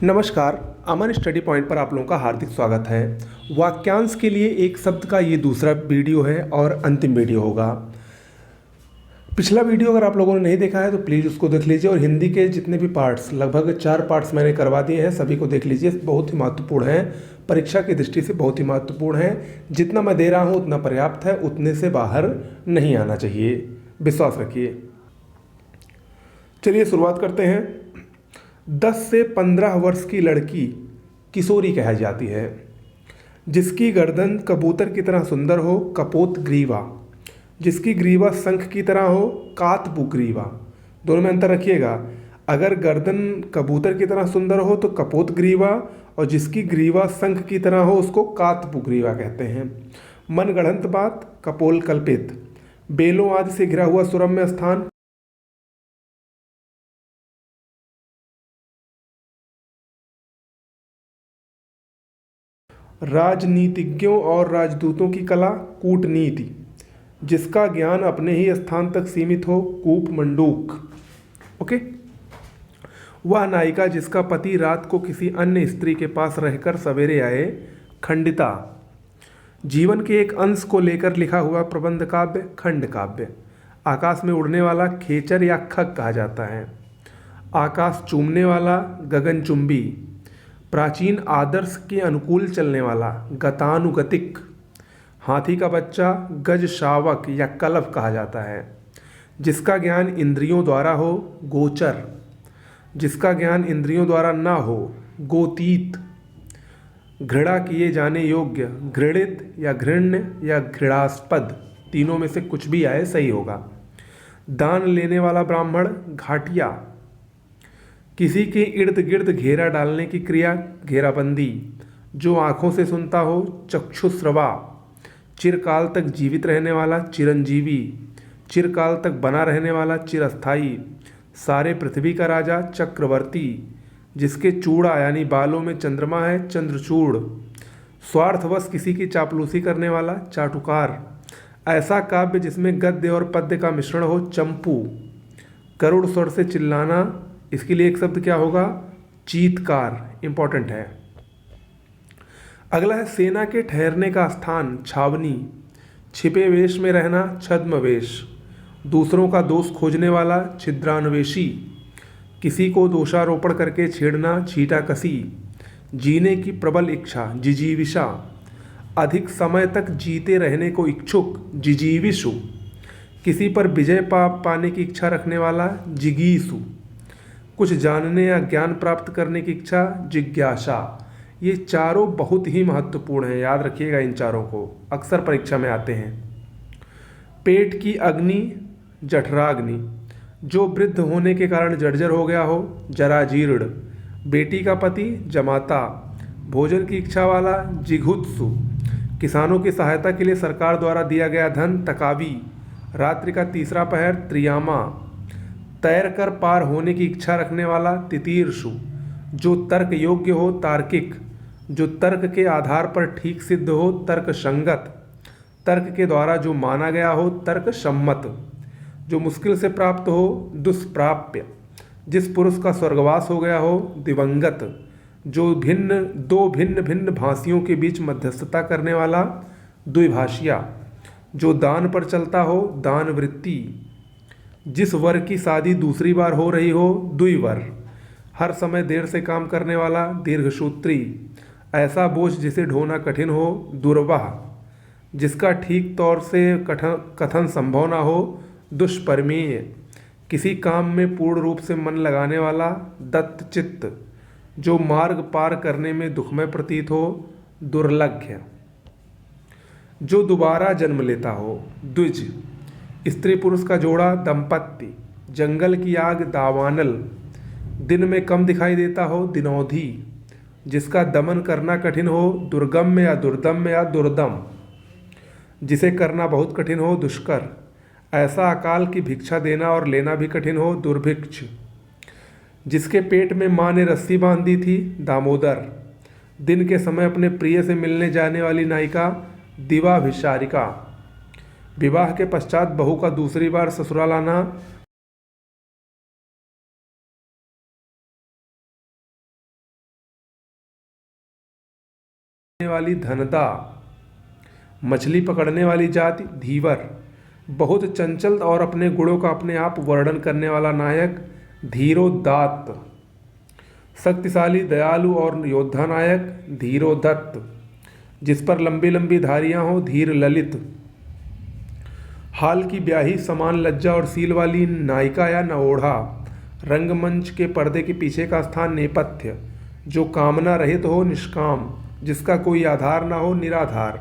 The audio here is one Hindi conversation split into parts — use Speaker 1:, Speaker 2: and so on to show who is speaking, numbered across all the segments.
Speaker 1: नमस्कार। अमन स्टडी पॉइंट पर आप लोगों का हार्दिक स्वागत है। वाक्यांश के लिए एक शब्द का ये दूसरा वीडियो है और अंतिम वीडियो होगा। पिछला वीडियो अगर आप लोगों ने नहीं देखा है तो प्लीज़ उसको देख लीजिए, और हिंदी के जितने भी पार्ट्स, लगभग 4 पार्ट्स मैंने करवा दिए हैं, सभी को देख लीजिए। बहुत ही महत्वपूर्ण है, परीक्षा की दृष्टि से बहुत ही महत्वपूर्ण है। जितना मैं दे रहा हूँ उतना पर्याप्त है, उतने से बाहर नहीं आना चाहिए, विश्वास रखिए। चलिए शुरुआत करते हैं। 10 से 15 वर्ष की लड़की किशोरी कही जाती है। जिसकी गर्दन कबूतर की तरह सुंदर हो, कपोत ग्रीवा। जिसकी ग्रीवा शंख की तरह हो, कातपु ग्रीवा। दोनों में अंतर रखिएगा। अगर गर्दन कबूतर की तरह सुंदर हो तो कपोत ग्रीवा, और जिसकी ग्रीवा शंख की तरह हो उसको कातपु ग्रीवा कहते हैं। मनगढ़ंत बात, कपोल कल्पित। बेलों आदि से घिरा हुआ सुरम्य स्थान। राजनीतिज्ञों और राजदूतों की कला, कूटनीति। जिसका ज्ञान अपने ही स्थान तक सीमित हो, कूप मंडूक। ओके। वह नायिका जिसका पति रात को किसी अन्य स्त्री के पास रहकर सवेरे आए, खंडिता। जीवन के एक अंश को लेकर लिखा हुआ प्रबंध काव्य, खंड काव्य। आकाश में उड़ने वाला खेचर या खग कहा जाता है। आकाश चूमने वाला, गगनचुंबी। प्राचीन आदर्श के अनुकूल चलने वाला, गतानुगतिक। हाथी का बच्चा गज शावक या कलव कहा जाता है। जिसका ज्ञान इंद्रियों द्वारा हो, गोचर। जिसका ज्ञान इंद्रियों द्वारा ना हो, गोतीत। घृणा किए जाने योग्य, घृणित या घृण्य या घृणास्पद, तीनों में से कुछ भी आए सही होगा। दान लेने वाला ब्राह्मण, घाटिया। किसी के इर्द गिर्द घेरा डालने की क्रिया, घेराबंदी। जो आँखों से सुनता हो, चक्षुश्रवा। चिरकाल तक जीवित रहने वाला, चिरंजीवी। चिरकाल तक बना रहने वाला, चिरस्थायी। सारे पृथ्वी का राजा, चक्रवर्ती। जिसके चूड़ा यानी बालों में चंद्रमा है, चंद्रचूड़। स्वार्थवश किसी की चापलूसी करने वाला, चाटुकार। ऐसा काव्य जिसमें गद्य और पद्य का मिश्रण हो, चंपू। करुण स्वर से चिल्लाना, इसके लिए एक शब्द क्या होगा, चीत्कार। इंपॉर्टेंट है। अगला है सेना के ठहरने का स्थान, छावनी। छिपे वेश में रहना, छद्मवेश। दूसरों का दोष खोजने वाला, छिद्रान्वेषी। किसी को दोषारोपण करके छेड़ना, छीटाकसी। जीने की प्रबल इच्छा, जिजीविषा। अधिक समय तक जीते रहने को इच्छुक, जिजीविषु। किसी पर विजय पाने की इच्छा रखने वाला, जिगीषु। कुछ जानने या ज्ञान प्राप्त करने की इच्छा, जिज्ञासा। ये चारों बहुत ही महत्वपूर्ण हैं, याद रखिएगा इन चारों को, अक्सर परीक्षा में आते हैं। पेट की अग्नि, जठराग्नि। जो वृद्ध होने के कारण जर्जर हो गया हो, जराजीर्ण। बेटी का पति, जमाता। भोजन की इच्छा वाला, जिघुत्सु। किसानों की सहायता के लिए सरकार द्वारा दिया गया धन, तकावी। रात्रि का तीसरा पहर, त्रियामा। तैर कर पार होने की इच्छा रखने वाला, तितीर्षु। जो तर्क योग्य हो, तार्किक। जो तर्क के आधार पर ठीक सिद्ध हो, तर्क संगत। तर्क के द्वारा जो माना गया हो, तर्क सम्मत। जो मुश्किल से प्राप्त हो, दुष्प्राप्य। जिस पुरुष का स्वर्गवास हो गया हो, दिवंगत। जो दो भिन्न भिन्न भाषियों के बीच मध्यस्थता करने वाला, द्विभाषिया। जो दान पर चलता हो, दान वृत्ति। जिस वर की शादी दूसरी बार हो रही हो, द्विवर। हर समय देर से काम करने वाला, दीर्घसूत्री। ऐसा बोझ जिसे ढोना कठिन हो, दुर्वाह। जिसका ठीक तौर से कथन संभव ना हो, दुष्परिमेय। किसी काम में पूर्ण रूप से मन लगाने वाला, दत्तचित्त। जो मार्ग पार करने में दुखमय प्रतीत हो, दुर्लभ्य। जो दोबारा जन्म लेता हो, द्विज। स्त्री पुरुष का जोड़ा, दंपत्ति। जंगल की आग, दावानल। दिन में कम दिखाई देता हो, दिनौधी। जिसका दमन करना कठिन हो, दुर्गम्य या दुर्दम्य या दुर्दम। जिसे करना बहुत कठिन हो, दुष्कर। ऐसा अकाल की भिक्षा देना और लेना भी कठिन हो, दुर्भिक्ष। जिसके पेट में माँ ने रस्सी बांध दी थी, दामोदर। दिन के समय अपने प्रिय से मिलने जाने वाली नायिका, दिवाभिसारिका। विवाह के पश्चात बहू का दूसरी बार ससुराल आना, वाली धनदा, मछली पकड़ने वाली जाति धीवर, बहुत चंचल और अपने गुणों का अपने आप वर्णन करने वाला नायक धीरोदात्त, शक्तिशाली दयालु और योद्धा नायक धीरोदत्त, जिस पर लंबी लंबी धारियां हो धीर ललित, हाल की ब्याही समान लज्जा और सील वाली नायिका या नवोढ़ा, रंगमंच के पर्दे के पीछे का स्थान नेपथ्य, जो कामना रहित हो निष्काम, जिसका कोई आधार ना हो निराधार,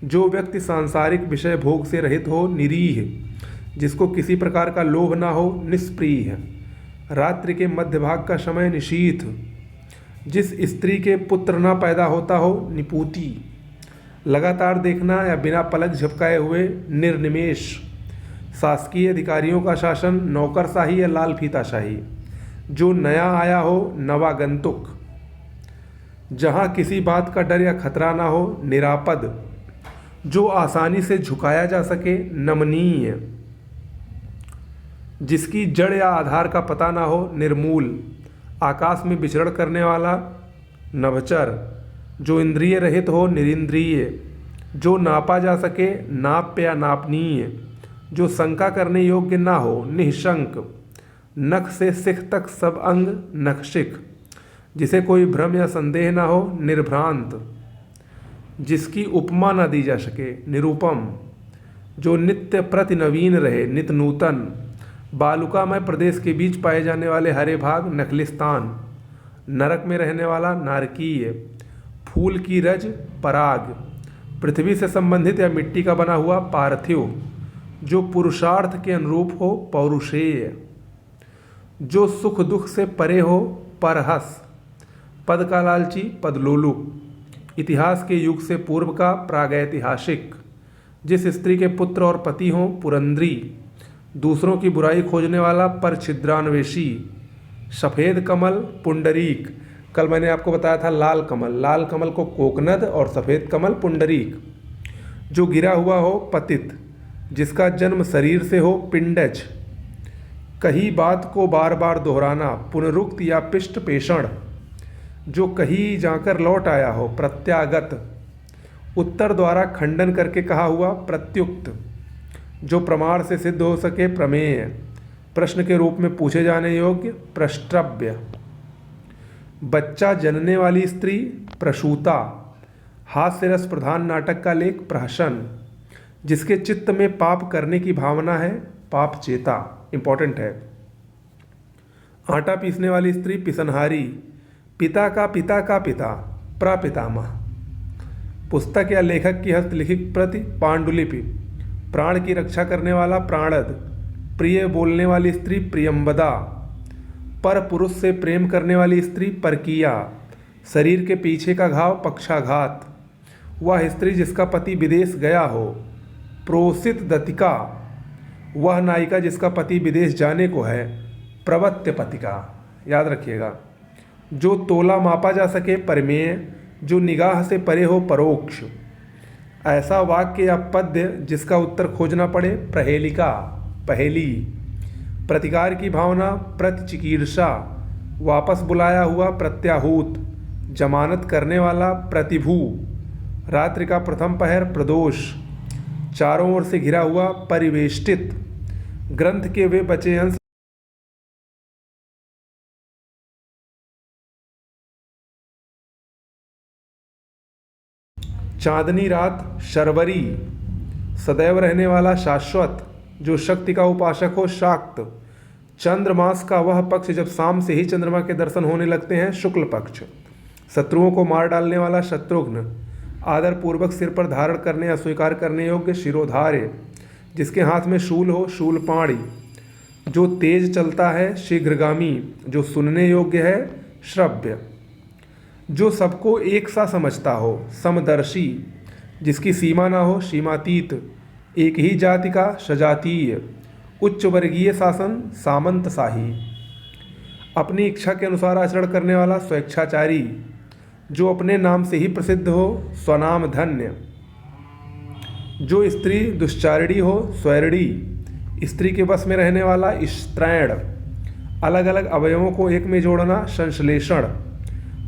Speaker 1: जो व्यक्ति सांसारिक विषय भोग से रहित हो निरीह, जिसको किसी प्रकार का लोभ ना हो निष्प्रिय, रात्रि के मध्य भाग का समय निशीथ, जिस स्त्री के पुत्र ना पैदा होता हो निपूती, लगातार देखना या बिना पलक झपकाए हुए निर्निमेष, शासकीय अधिकारियों का शासन नौकरशाही या लाल फीताशाही, जो नया आया हो नवागंतुक, जहाँ किसी बात का डर या खतरा ना हो निरापद, जो आसानी से झुकाया जा सके नमनीय, जिसकी जड़ या आधार का पता ना हो निर्मूल, आकाश में विचरण करने वाला नभचर, जो इंद्रिय रहित हो निरिंद्रिय, जो नापा जा सके नाप्य या नापनीय, जो शंका करने योग्य ना हो निःशंक, नख से सिख तक सब अंग नखशिख, जिसे कोई भ्रम या संदेह ना हो निर्भ्रांत, जिसकी उपमा न दी जा सके निरूपम, जो नित्य प्रति नवीन रहे नित नूतन, बालुकामय प्रदेश के बीच पाए जाने वाले हरे भाग नखलिस्तान, नरक में रहने वाला नारकीय, फूल की रज पराग, पृथ्वी से संबंधित या मिट्टी का बना हुआ पार्थिव, जो पुरुषार्थ के अनुरूप हो पौरुषेय, जो सुख दुख से परे हो परहस, पद का लालची पदलोलुप, इतिहास के युग से पूर्व का प्रागैतिहासिक, जिस स्त्री के पुत्र और पति हों पुरंद्री, दूसरों की बुराई खोजने वाला पर छिद्रान्वेषी, सफ़ेद कमल पुंडरीक, कल मैंने आपको बताया था लाल कमल को कोकनद और सफ़ेद कमल पुंडरीक, जो गिरा हुआ हो पतित, जिसका जन्म शरीर से हो पिंडज, कही बात को बार बार दोहराना पुनरुक्त या पिष्ट पेषण, जो कहीं जाकर लौट आया हो प्रत्यागत, उत्तर द्वारा खंडन करके कहा हुआ प्रत्युक्त, जो प्रमाण से सिद्ध हो सके प्रमेय, प्रश्न के रूप में पूछे जाने योग्य प्रष्ट्रव्य, बच्चा जनने वाली स्त्री प्रसूता, हास्य रस प्रधान नाटक का लेख प्रहसन, जिसके चित्त में पाप करने की भावना है पाप चेता, इंपॉर्टेंट है। आटा पीसने वाली स्त्री पिसनहारी, पिता का पिता प्रपितामह, पुस्तक या लेखक की हस्तलिखित प्रति पांडुलिपि, प्राण की रक्षा करने वाला प्राणद, प्रिय बोलने वाली स्त्री प्रियंबदा, पर पुरुष से प्रेम करने वाली स्त्री परकिया, शरीर के पीछे का घाव पक्षाघात, वह स्त्री जिसका पति विदेश गया हो प्रोसित दतिका, वह नायिका जिसका पति विदेश जाने को है प्रवत्य पतिका, याद रखिएगा, जो तोला मापा जा सके परिमेय, जो निगाह से परे हो परोक्ष, ऐसा वाक्य या पद्य जिसका उत्तर खोजना पड़े प्रहेलिका पहेली, प्रतिकार की भावना प्रतिचिकीर्षा, वापस बुलाया हुआ प्रत्याहूत, जमानत करने वाला प्रतिभू, रात्रि का प्रथम पहर प्रदोष, चारों ओर से घिरा हुआ परिवेष्टित, ग्रंथ के वे बचे अंश चांदनी रात शर्वरी, सदैव रहने वाला शाश्वत, जो शक्ति का उपासक हो शाक्त, चंद्रमास का वह पक्ष जब शाम से ही चंद्रमा के दर्शन होने लगते हैं शुक्ल पक्ष, शत्रुओं को मार डालने वाला शत्रुघ्न, आदर पूर्वक सिर पर धारण करने या स्वीकार करने योग्य शिरोधार्य, जिसके हाथ में शूल हो शूलपाणी, जो तेज चलता है शीघ्रगामी, जो सुनने योग्य है श्रव्य, जो सबको एक सा समझता हो समदर्शी, जिसकी सीमा ना हो सीमातीत, एक ही जाति का सजातीय, उच्च वर्गीय शासन सामंतशाही, अपनी इच्छा के अनुसार आचरण करने वाला स्वेच्छाचारी, जो अपने नाम से ही प्रसिद्ध हो स्वनाम धन्य, जो स्त्री दुश्चारिणी हो स्वैरणी, स्त्री के वश में रहने वाला स्त्रैण, अलग अलग अवयवों को एक में जोड़ना संश्लेषण,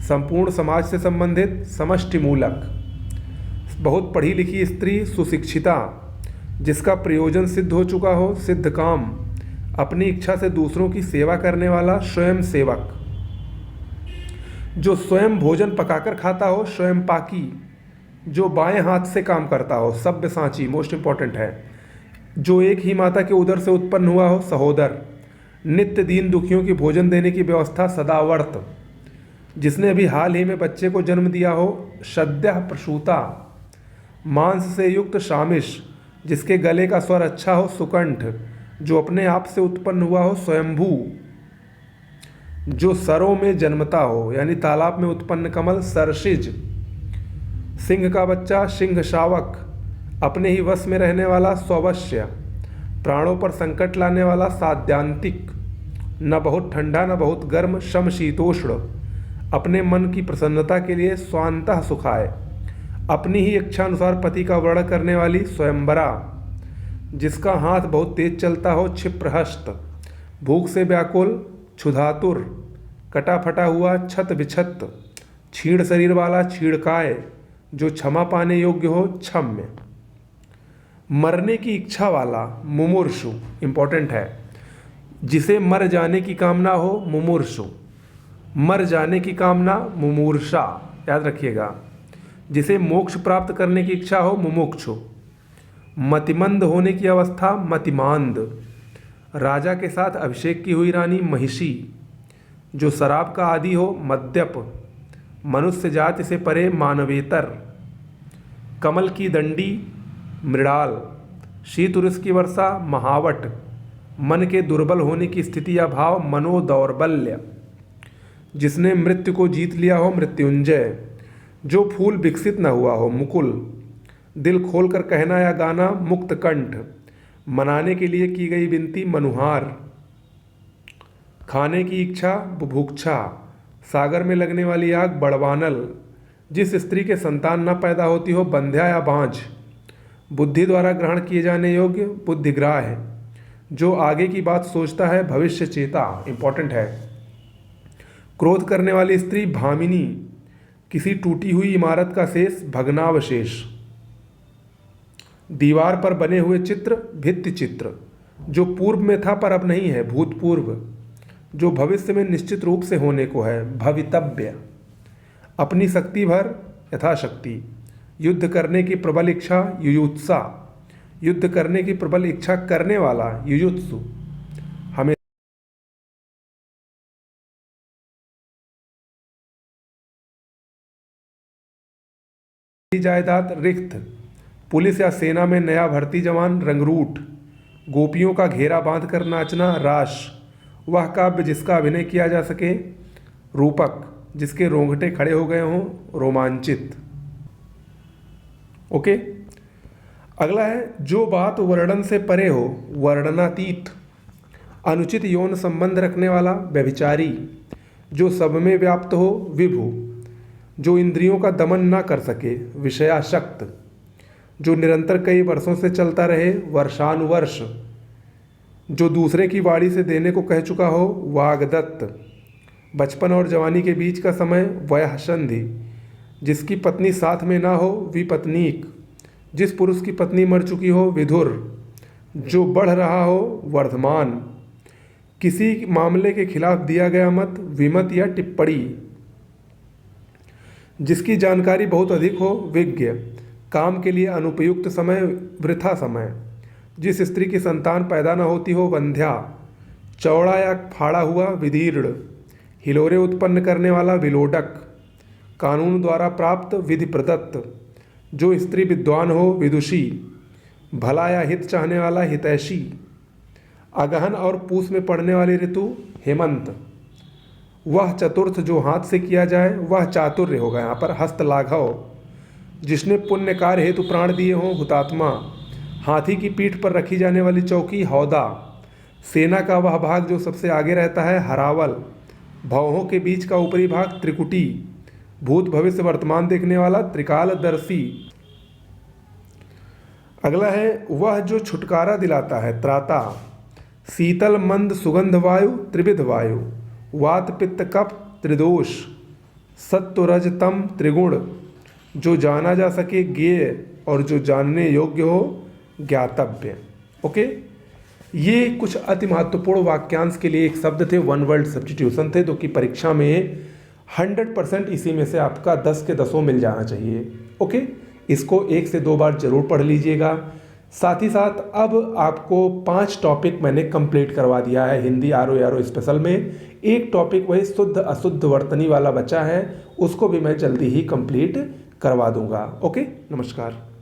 Speaker 1: संपूर्ण समाज से संबंधित समष्टि मूलक। बहुत पढ़ी लिखी स्त्री सुशिक्षिता, जिसका प्रयोजन सिद्ध हो चुका हो, सिद्ध काम, अपनी इच्छा से दूसरों की सेवा करने वाला स्वयं सेवक, जो स्वयं भोजन पकाकर खाता हो, स्वयं पाकी, जो बाएं हाथ से काम करता हो, सब्यसाची मोस्ट इंपॉर्टेंट है, जो एक ही माता के उदर से उत्पन्न हुआ हो, सहोदर, नित्य दीन दुखियों की भोजन देने की व्यवस्था सदावर्त, जिसने अभी हाल ही में बच्चे को जन्म दिया हो, सद्यः प्रसूता, मांस से युक्त शामिश, जिसके गले का स्वर अच्छा हो, सुकंठ, जो अपने आप से उत्पन्न हुआ हो, स्वयंभू, जो सरों में जन्मता हो यानी तालाब में उत्पन्न कमल, सरसिज, सिंह का बच्चा, सिंह शावक, अपने ही वश में रहने वाला, स्ववश्य, प्राणों पर संकट लाने वाला, साध्यांतिक, न बहुत ठंडा न बहुत गर्म, समशीतोष्ण, अपने मन की प्रसन्नता के लिए स्वांतः सुखाय, अपनी ही इच्छानुसार पति का वर्ण करने वाली, स्वयंवरा, जिसका हाथ बहुत तेज चलता हो, क्षिप्रहस्त, भूख से व्याकुल, क्षुधातुर, कटा फटा हुआ, छत विछत, छीण शरीर वाला, छीड़काय, जो क्षमा पाने योग्य हो, क्षम्य, मरने की इच्छा वाला, मुमूर्षु, इंपॉर्टेंट है, जिसे मर जाने की कामना हो, मुमूर्षु, मर जाने की कामना, मुमूर्षा, याद रखिएगा, जिसे मोक्ष प्राप्त करने की इच्छा हो, मुमुक्षु, मतिमंद होने की अवस्था, मतिमांद, राजा के साथ अभिषेक की हुई रानी, महिषी, जो शराब का आदि हो, मद्यप, मनुष्य जाति से परे, मानवेतर, कमल की दंडी, मृणाल, शीत उर्स की वर्षा, महावट, मन के दुर्बल होने की स्थिति या भाव, मनोदौर्बल्य, जिसने मृत्यु को जीत लिया हो, मृत्युंजय, जो फूल विकसित न हुआ हो, मुकुल, दिल खोलकर कहना या गाना, मुक्त कंठ, मनाने के लिए की गई विनती, मनुहार, खाने की इच्छा, बुभुक्षा, सागर में लगने वाली आग, बड़वानल, जिस स्त्री के संतान न पैदा होती हो, बंध्या या बांझ, बुद्धि द्वारा ग्रहण किए जाने योग्य, बुद्धिग्राह्य, जो आगे की बात सोचता है, भविष्य चेता, इंपॉर्टेंट है, क्रोध करने वाली स्त्री, भामिनी, किसी टूटी हुई इमारत का शेष, भग्नावशेष, दीवार पर बने हुए चित्र, भित्ति चित्र, जो पूर्व में था पर अब नहीं है, भूतपूर्व, जो भविष्य में निश्चित रूप से होने को है, भवितव्य, अपनी शक्ति भर, यथाशक्ति, युद्ध करने की प्रबल इच्छा, युयुत्सा, युद्ध करने की प्रबल इच्छा करने वाला, युयुत्सु, हमें जायदाद, रिक्त, पुलिस या सेना में नया भर्ती जवान, रंगरूट, गोपियों का घेरा बांध कर नाचना, राश, वह काव्य जिसका अभिनय किया जा सके, रूपक, जिसके रोंगटे खड़े हो गए हों, रोमांचित। ओके, अगला है, जो बात वर्णन से परे हो, वर्णनातीत, अनुचित यौन संबंध रखने वाला, व्यभिचारी, जो सब में व्याप्त हो, विभु, जो इंद्रियों का दमन ना कर सके, विषयाशक्त, जो निरंतर कई वर्षों से चलता रहे, वर्षानुवर्ष, जो दूसरे की वाणी से देने को कह चुका हो, वाग्दत्त, बचपन और जवानी के बीच का समय, वयःसंधि, जिसकी पत्नी साथ में ना हो, विपत्नीक, जिस पुरुष की पत्नी मर चुकी हो, विधुर, जो बढ़ रहा हो, वर्धमान, किसी मामले के खिलाफ दिया गया मत, विमत या टिप्पणी, जिसकी जानकारी बहुत अधिक हो, विज्ञ, काम के लिए अनुपयुक्त समय, वृथा समय, जिस स्त्री की संतान पैदा न होती हो, वंध्या, चौड़ा या फाड़ा हुआ, विदीर्ण, हिलोरे उत्पन्न करने वाला, विलोडक, कानून द्वारा प्राप्त, विधि प्रदत्त, जो स्त्री विद्वान हो, विदुषी, भला या हित चाहने वाला, हितैषी, अगहन और पूस में पड़ने वाली ऋतु, हेमंत, वह चतुर्थ जो हाथ से किया जाए, वह चातुर्य होगा यहाँ पर, हस्तलाघव, जिसने पुण्य कार्य हेतु प्राण दिए हों, हुतात्मा, हाथी की पीठ पर रखी जाने वाली चौकी, हौदा, सेना का वह भाग जो सबसे आगे रहता है, हरावल, भवों के बीच का ऊपरी भाग, त्रिकुटी, भूत भविष्य वर्तमान देखने वाला, त्रिकालदर्शी। अगला है, वह जो छुटकारा दिलाता है, त्राता, शीतल मंद सुगंध वायु, त्रिविध वायु, वात पित्त कफ त्रिदोष, सत्व रज तम त्रिगुण, जो जाना जा सके ज्ञेय, और जो जानने योग्य हो ज्ञातव्य। ओके, ये कुछ अति महत्वपूर्ण वाक्यांश के लिए एक शब्द थे, वन वर्ड सब्स्टिट्यूशन थे, जो कि परीक्षा में 100% इसी में से आपका 10 के 10 मिल जाना चाहिए। ओके, इसको 1 से 2 बार जरूर पढ़ लीजिएगा। साथ ही साथ अब आपको 5 टॉपिक मैंने कंप्लीट करवा दिया है हिंदी आर स्पेशल में। एक टॉपिक वही शुद्ध अशुद्ध वर्तनी वाला बचा है, उसको भी मैं जल्दी ही कंप्लीट करवा दूंगा। ओके, नमस्कार।